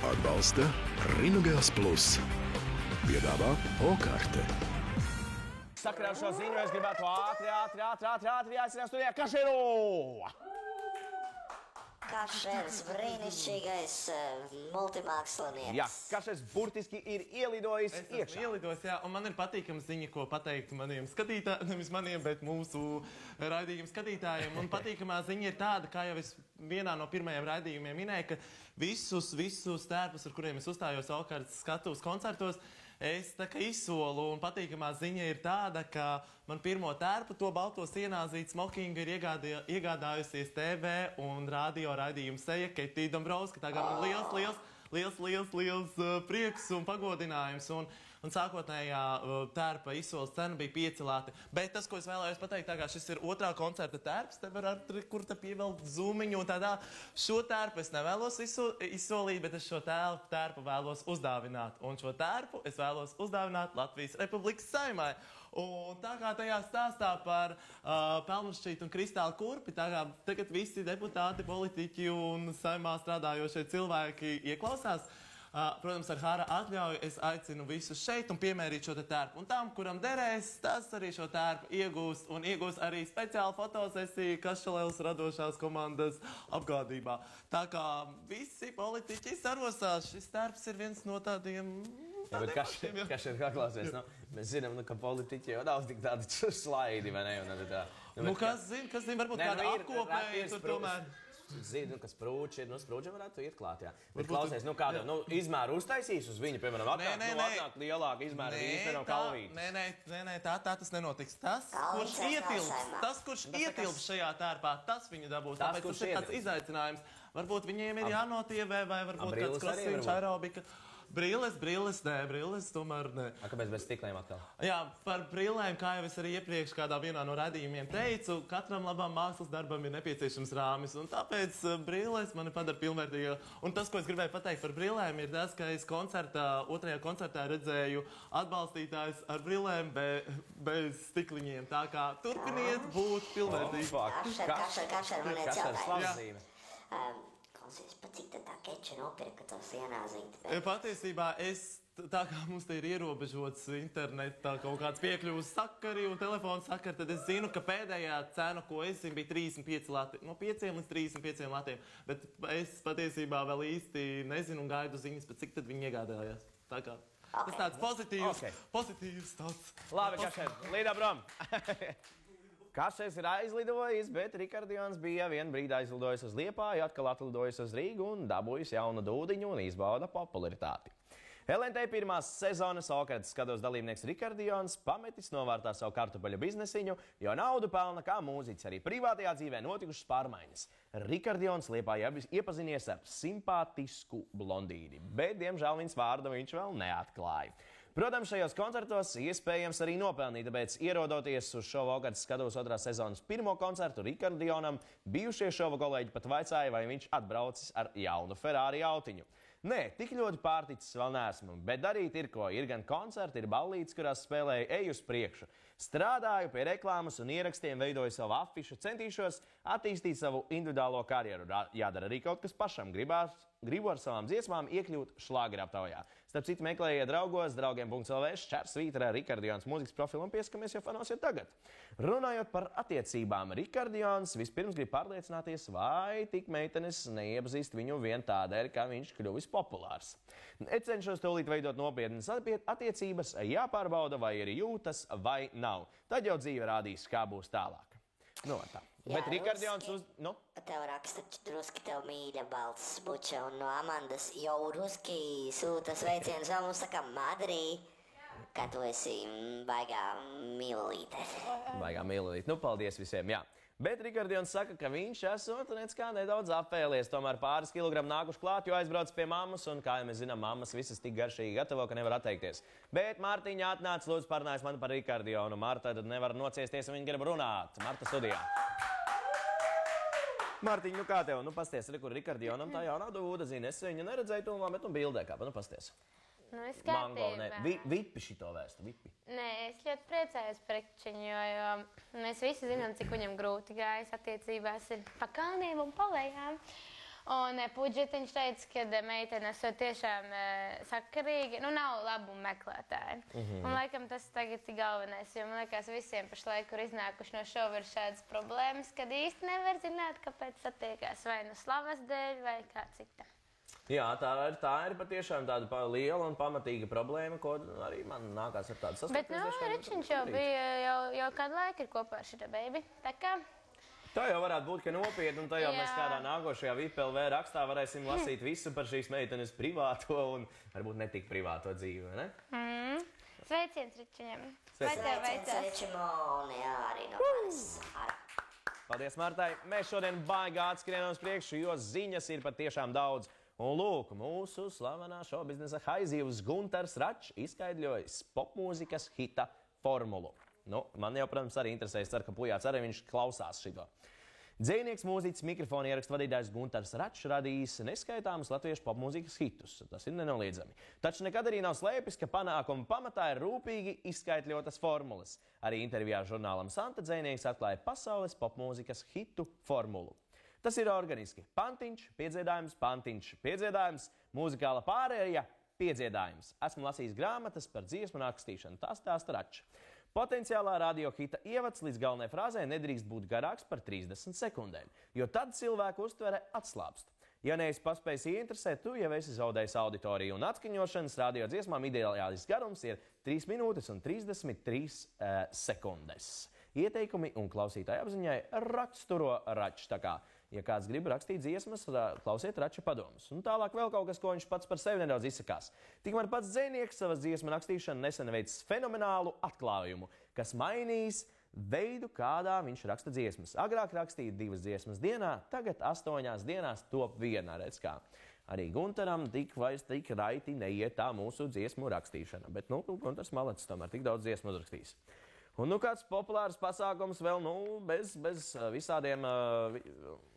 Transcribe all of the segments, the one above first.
Atbalsta Rinogels Plus. Piedāvā O-karte. Sakarā ar šo ziņu es gribētu ātri aicināt studijā Kašeru! Kašers, brīnišķīgais multimākslinieks. Jā, Kašers burtiski ir ielidojis iekšā. Es esmu ielidojis, jā, un man ir patīkama ziņa, ko pateikt maniem skatītājiem, nevis maniem, bet mūsu raidījumu skatītājiem. Un patīkamā ziņa ir tāda, kā jau es vienā no pirmajiem raidījumiem minēju, ka visus tērpus, ar kuriem es uzstājos O-kartes skatuves koncertos, es tā kā izsolu, un patīkamā ziņa ir tāda, ka man pirmo tērpu, to balto sienāzītu smokingu, ir iegādājusies TV un radio raidījumu seja Ketija Dombrovska. Tā kā man liels prieks un pagodinājums. Un sākotnējā tērpa izsoles cena bija 5 lati. Bet tas, ko es vēlējos pateikt, tā kā šis ir otrā koncerta tērps, te var kur te pievelkt zūmiņu un tādā. Šo tērpu es nevēlos izsolīt, bet es šo tērpu vēlos uzdāvināt. Un šo tērpu es vēlos uzdāvināt Latvijas Republikas Saeimai. Un tā kā tajā stāstā par pelnušķītu un kristālu kurpi, tā kā tagad visi deputāti, politiķi un Saeimā strādājošie cilvēki ieklausās, protams, ar Hāra atļauju es aicinu visus šeit un piemērīt šo tērpu. Un tam, kuram derēs, tas arī šo tērpu iegūst un iegūst arī speciālu fotosesiju Kašelevas radošās komandas apgādībā. Tā kā visi politiķi sarosās, šis tērps ir viens no tādiem... Jā, bet kas ir kā klausies? Mēs zinām, ka politiķi jau nav tik tādi slaidi, vai ne? Kas zina, varbūt kāda apkopēja tur tomēr... Zinu, ka sprūči ir, sprūči varētu iet klāt, jā. Bet klausies, kādu, izmēru uztaisīs uz viņu, piemēram, atnāk lielāka izmēra viņas, piemēram, kalvītes. Nē, tā tas nenotiks. Tas, kurš ietilps šajā tērpā, tas viņu dabūs. Tāpēc tas ir tāds izaicinājums. Varbūt viņiem ir jānotievē, vai varbūt kāds krasiņš aerobika. Brilles, tomēr ne. Kāpēc bez stikliem atkal? Jā, par brillēm, kā jau es arī iepriekš kādā vienā no raidījumiem teicu, katram labam mākslas darbam ir nepieciešams rāmis, un tāpēc brilles mani padara pilnvērtīga. Un tas, ko es gribēju pateikt par brillēm, ir tas, ka es otrajā koncertā redzēju atbalstītājus ar brillēm bez stikliņiem. Tā kā turpiniet būt pilnvērtīgi. Kašer, man ir jautājums. Klausies, pa cik tad tā keča nopirka to sienāzīti? Patiesībā tā kā mums te ir ierobežots internetā kaut kāds piekļuvas sakari un telefonu sakari, tad es zinu, ka pēdējā cena, ko es zinu, bija 35 lati. No 5 līdz 35 latiem. Bet es patiesībā vēl īsti nezinu un gaidu ziņas, bet cik tad viņi iegādājās. Tā kā tas tāds pozitīvs tāds. Labi, Kašer, līdā prom! Kašers ir aizlidojis, bet Rikardions bija vienu brīdi aizlidojis uz Liepāju, atkal atlidojis uz Rīgu un dabūjis jaunu dūdiņu un izbauda popularitāti. LNT pirmās sezonas O-kartes skatos dalībnieks Rikardions pametis novārtā savu kartupeļu biznesiņu, jo naudu pelna kā mūziķis. Arī privātajā dzīvē notikušas pārmaiņas. Rikardions Liepājā iepazinies ar simpātisku blondīni, bet, diemžēl, viņas vārdu viņš vēl neatklāja. Protams, šajos koncertos iespējams arī nopelnīt, tāpēc ierodoties uz šovu O-kartes skatos otrās sezonas pirmo koncertu Rikardionam, bijušie šova kolēģi pat vaicāja, vai viņš atbraucis ar jaunu Ferrari autiņu. Nē, tik ļoti pārticis vēl neesmu, bet darīt ir ko. Ir gan koncerti, ir ballītes, kurās spēlēju eju uz priekšu. Strādāju pie reklāmas un ierakstiem, veidoju savu afišu, centīšos attīstīt savu individuālo karjeru. Jādara arī kaut kas pašam, gribu ar savām dziesmām iekļūt šlāgeraptaujā. Starp citu meklējiet draugos, draugiem.lv, /Svītra Rikardions mūzikas profilu un pieskamies, jo fanosiet tagad. Runājot par attiecībām, Rikardions vispirms grib pārliecināties, vai tik meitenes neiepazīst viņu vien tādēļ, ka viņš kļuvis populārs. Necenšos tūlīt veidot nopietnas attiecības, jāpārbauda, vai ir jūtas, vai nav. Tad jau dzīve rādīs, kā būs tālāk. Tā. Jā, bet Rikardions Tev raksta druski tev mīļa balss buča, un no Amandas jau ruski sūta sveicienus vēl mums saka Madrī, ka tu esi baigā mīlīte. Baigā mīlīte. Paldies visiem, jā. Bet Rikardions saka, ka viņš esot kā nedaudz apēlies, tomēr pāris kilogramu nākuši klāt, jo aizbrauc pie mammas, un kā jau mēs zinām, mammas visas tik garšīgi gatavo, ka nevar atteikties. Bet Mārtiņa atnāca, lūdzu parunājas man par Rikardionu. Marta tad nevar nociesties, un viņa grib runāt. Marta studijā. Mārtiņ, kā tev? Pasties, kur Rikardionam tā jaunā dūda, zini, es viņu neredzēju tuvumā, bet bildē kā, pasties. Es kārtībā. Vipi šito vēstu, vipi. Nē, es ļoti priecājos par Rikčiņu, jo mēs visi zinām, cik viņam grūti gājas attiecībās ir pa kalniem un palējām. Un Pudžetiņš teica, ka meitene esot tiešām sakarīga, nu nav labumu meklētāji. Un laikam tas tagad ir galvenais, jo man liekas visiem pašlaik, kur iznākuši no šova, ir šādas problēmas, kad īsti nevar zināt, kāpēc satiekās vai nu slavas dēļ vai kā cita. Jā, tā ir patiešām tāda liela un pamatīga problēma, ko arī man nākās ar tādu Bet saskatīt. Ričiņš jau bija, jau kādu laiku ir kopā ar šitā baby, tā kā... Tā jau varētu būt, ka nopietni, un tā jau mēs kādā nākošajā VPLV rakstā varēsim lasīt visu par šīs meitenes privāto un varbūt netik privāto dzīvi, ne? Sveiciens Ričiņam. Sveiciens Ričim un jā, arī no manis. Paldies, Martai. Mēs šodien baigi atskrienam uz priekšu, jo ziņas ir patiešām daudz. Un lūk, mūsu slavenā šobiznesa haizīvs Guntars Račs izskaidļojis popmūzikas hita formulu. Nu, man jau, protams, arī interesēs, ceru, ka Pujāts arī viņš klausās šito. Dzejnieks, mūziķis, mikrofona ierakstu vadītājs Guntars Račs radījis neskaitāmus latviešu popmūzikas hitus. Tas ir nenoliedzami. Taču nekad arī nav slēpis, ka panākuma pamatā ir rūpīgi izskaidļotas formulas. Arī intervijā žurnālam Santa dzejnieks atklāja pasaules popmūzikas hitu formulu. Tas ir organiski. Pantiņš, piedziedājums, mūzikāla pārēja, piedziedājums. Esmu lasījis grāmatas par dziesmu rakstīšanu. Tas stāsta Račs. Potenciālā radiohita ievads līdz galvenajai frāzē nedrīkst būt garāks par 30 sekundēm, jo tad cilvēku uztvere atslābst. Ja neesi paspējis ieinteresēt, tu jau esi zaudējis auditoriju, un atskaņošanas radiodziesmām ideālais garums ir 3 minūtes un 33 sekundes. Ieteikumi un klausītāju apziņai raksturo Račs. Tā kā, ja kāds grib rakstīt dziesmas, klausiet Rača padomus. Un tālāk vēl kaut kas, ko viņš pats par sevi nedaudz izsakās. Tikmēr pats dzejnieks savas dziesmu rakstīšanu nesen veicis fenomenālu atklājumu, kas mainīs veidu, kādā viņš raksta dziesmas. Agrāk rakstīja 2 dziesmas dienā, tagad 8 dienās top 1. Redz kā. Arī Guntaram tik raiti neiet tā mūsu dziesmu rakstīšana. Bet, Guntars malacis tomēr tik daudz dziesmu uzrakstījis. Un kāds populārs pasākums vēl, bez visādiem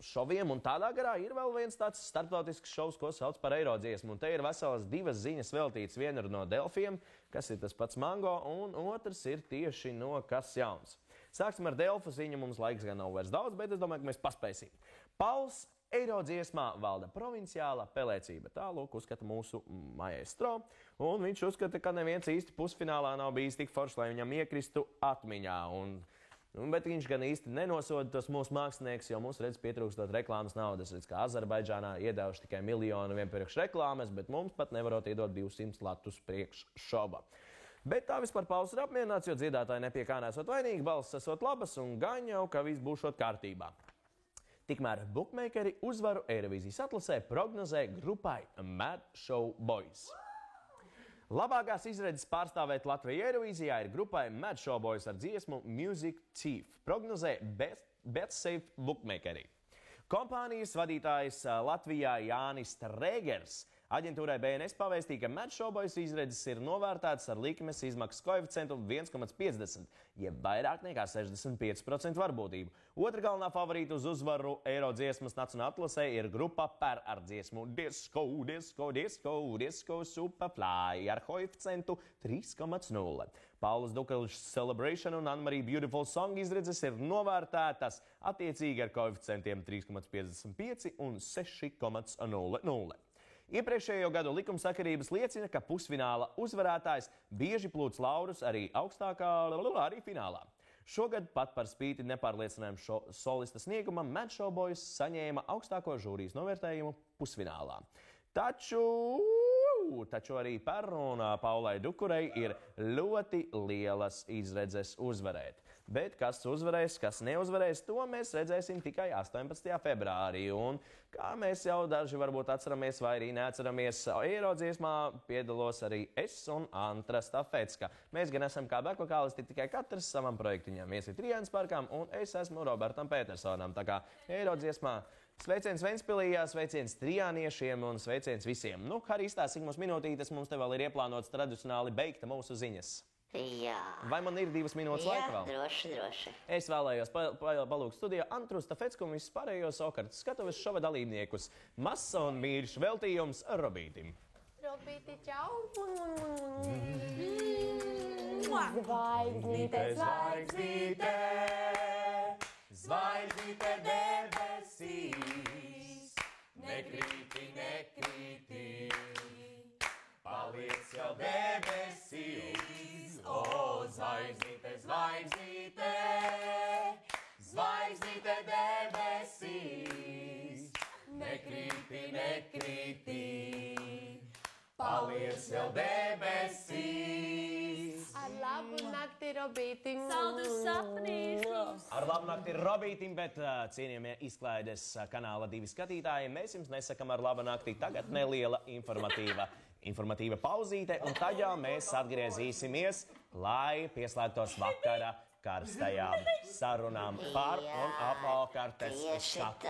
šoviem un tādā garā ir vēl viens tāds starptautisks šovs, ko sauc par Eirodziesmu. Un te ir veselas 2 ziņas veltītas. Viena ir no Delfiem, kas ir tas pats Mango, un otrs ir tieši no Kas jauns. Sāksim ar Delfu ziņu, mums laiks gan nav vairs daudz, bet es domāju, ka mēs paspēsim. Pauls Eirodziesmā valda provinciālā pelēcība. Tā, lūk, uzskata mūsu maestro. Un viņš uzskata, ka neviens īsti pusfinālā nav bijis tik foršs, lai viņam iekristu atmiņā. Bet viņš gan īsti nenosoda tos mūsu mākslinieks, jo mums redz pietrūkstot reklāmas naudas. Redz, kā Azerbaidžānā iedevuši tikai 1 miljonu vien priekš reklāmas, bet mums pat nevarot iedot 200 latus priekš šoba. Bet tā vispār Pauls ir apmierināts, jo dziedātāji nepie kā nesot vainīgi, balss esot labas un gan jau, ka viss būšot kārtībā. Tikmēr bookmakeri uzvaru Eirovīzijas atlasē prognozē grupai Mad Show Boys. Labākās izredzes pārstāvēt Latviju Eirovīzijā ir grupai Mad Show Boys ar dziesmu Music Thief. Prognozē BetSafe bookmakeri. Kompānijas vadītājs Latvijā Jānis Strēgers aģentūrai BNS pavēstīja, ka Mad Show Boys izredzes ir novērtētas ar likmes izmaksas koeficientu 1,50, jeb vairāk nekā 65% varbūtību. Otra galvenā favorīta uz uzvaru Eirodziesmas nacionālajā atlasē ir grupa Per ar dziesmu Disco, Disco, Disco, Disco Superfly ar koeficientu 3,0. Paulas Dukeļs Celebration un Anne-Marie Beautiful Song izredzes ir novērtētas attiecīgi ar koeficientiem 3,55 un 6,00. Iepriekšējo gadu likumsakarības liecina, ka pusfināla uzvarētājs bieži plūc laurus arī arī finālā. Šogad pat par spīti nepārliecinājumu solista sniegumam Mad Show Boys saņēma augstāko žūrijas novērtējumu pusfinālā. Taču arī Per un Paulai Dukurei ir ļoti lielas izredzes uzvarēt. Bet kas uzvarēs, kas neuzvarēs, to mēs redzēsim tikai 18. februārī. Un, kā mēs jau daži varbūt atceramies vai arī neatceramies, Eirodziesmā piedalos arī es un Antra Stafecka. Mēs gan esam kā bekvokālisti tikai katrs savam projektiņam. Ies ir Trijānas parkām un es esmu Robertam Petersonam. Tā kā Eirodziesmā sveiciens Ventspilī, sveiciens trijāniešiem un sveiciens visiem. Arī izstāstīsim mums minūtītes, mums te vēl ir ieplānots tradicionāli beigta mūsu ziņas. Jā. Vai man ir 2 minūtes laika vēl? Jā, droši. Es vēlējos palūgt studijā Antru Stafecku un visus pārējos okartas skatuves šova dalībniekus. Masa un mīļš veltījums Robītim. Robīti, čau! Zvaigznīte, zvaigznīte, zvaigznīte debesīs, nekrīti, nekrīti. Paliec jau debesīs, o, zvaigznīte, zvaigznīte, zvaigznīte debesīs. Nekrīti, nekrīti, paliec jau debesīs. Ar labu nakti, Robītim. Saldus sapnīšus. Ar labu nakti Robītim, bet cienījamie izklaides kanāla 2 skatītāji, mēs jums nesakam ar labu nakti. Tagad neliela informatīva pauzīte, un tad jau mēs atgriezīsimies, lai pieslēgtos vakara karstajām sarunām par un ap okartes skatu.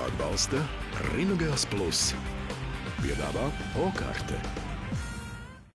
Atbalsta Rīnogās Plus. Piedāvā Okarte.